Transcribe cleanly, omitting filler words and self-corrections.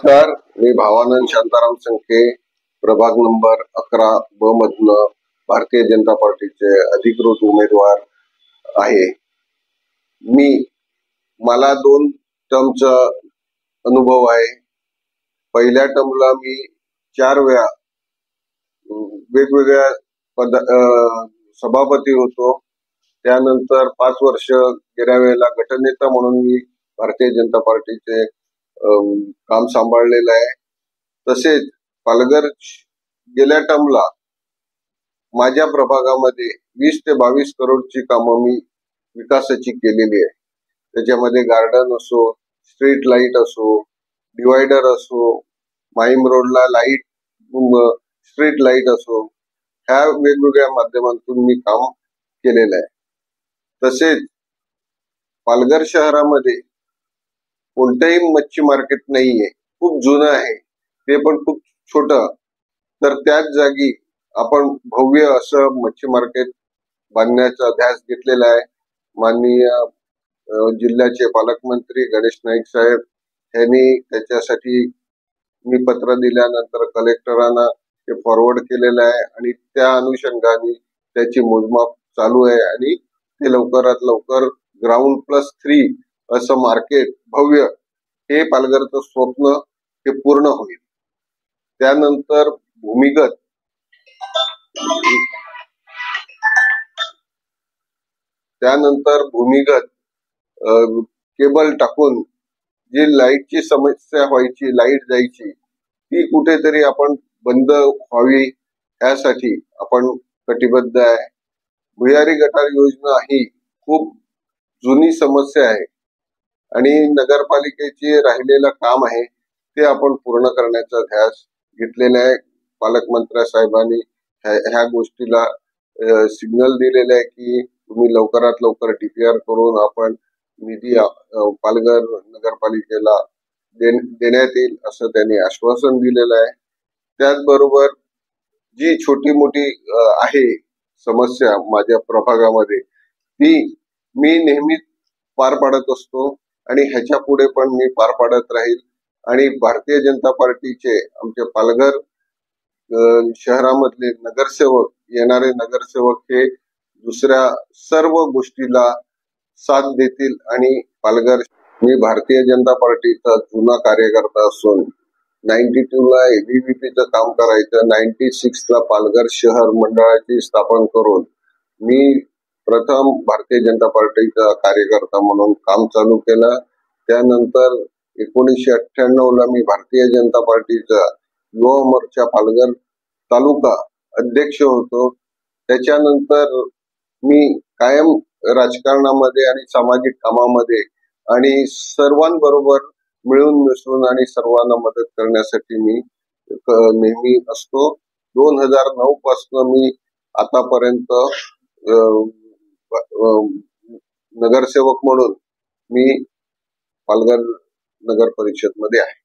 नमस्कार, मी भावानंद शांताराम संखे, प्रभाग नंबर 11 ब मधनं भारतीय जनता पार्टीचे अधिकृत उमेदवार आहे। मला 2 टर्मचा अनुभव आहे। पहिल्या टर्मला मी 4 वेळा वेगवेगळ्या सभापती होतो। त्यानंतर 5 वर्ष गेल्या वेळेला गटनेता म्हणून मी भारतीय जनता पार्टीचे काम सांभाळलेलं आहे। तसेच पालघर गेल्या टर्मला माझ्या प्रभागामध्ये 20 ते 22 करोडची कामं मी विकासाची केलेली आहे। त्याच्यामध्ये गार्डन असो, स्ट्रीट लाईट असो, डिवायडर असो, माहीम रोडला लाईट, स्ट्रीट लाईट असो, ह्या वेगवेगळ्या माध्यमातून मी काम केलेलं आहे। तसेच पालघर शहरामध्ये कोणतेही मच्छी मार्केट नाहीये, खूप जुनं आहे, ते पण खूप छोटं। तर त्याच जागी आपण भव्य असं मच्छी मार्केट बांधण्याचा ध्यास घेतलेला आहे। माननीय जिल्ह्याचे पालकमंत्री गणेश नाईक साहेब यांनी त्याच्यासाठी मी पत्र दिल्यानंतर कलेक्टरांना ते फॉरवर्ड केलेलं आहे आणि त्या अनुषंगाने त्याची मोजमाप चालू आहे आणि ते लवकरात लवकर ग्राउंड +3 असं मार्केट भव्य, हे पालघरचं स्वप्न हे पूर्ण होईल। त्यानंतर भूमिगत केबल टाकून जी लाईटची समस्या व्हायची, लाईट जायची, ती कुठेतरी आपण बंद व्हावी यासाठी आपण कटिबद्ध आहे। भुयारी गटार योजना ही खूप जुनी समस्या आहे आणि नगरपालिकेचे राहिलेलं काम आहे ते आपण पूर्ण करण्याचा ध्यास घेतलेला आहे। पालकमंत्री साहेबांनी ह्या गोष्टीला सिग्नल दिलेला आहे की तुम्ही लवकरात लवकर DPR करून आपण निधी पालघर नगरपालिकेला देण्यात येईल असं त्यांनी आश्वासन दिलेलं आहे। त्याचबरोबर जी छोटी मोठी आहे समस्या माझ्या प्रभागामध्ये, ती मी नेहमीच पार पाडत असतो आणि ह्याच्या पुढे पण मी पार पाडत राहील। आणि भारतीय जनता पार्टीचे आमचे पालघर शहरामधले नगरसेवक, येणारे नगरसेवक हे दुसऱ्या सर्व गोष्टीला साथ देतील आणि मी भारतीय जनता पार्टीचा जुना कार्यकर्ता असून 92 ला ABVPचं काम करायचं, 96 ला पालघर शहर मंडळाची स्थापन करून मी प्रथम भारतीय जनता पार्टीचा कार्यकर्ता म्हणून काम चालू केलं। त्यानंतर 1998 ला मी भारतीय जनता पार्टीचा युवा मोर्चा पालघर तालुका अध्यक्ष होतो। त्याच्यानंतर मी कायम राजकारणामध्ये आणि सामाजिक कामामध्ये आणि सर्वांबरोबर मिळून मिसळून आणि सर्वांना मदत करण्यासाठी मी नेहमी असतो। 2009 पासून मी आतापर्यंत नगरसेवक म्हणून मी पालघर नगर परिषद मध्ये आहे।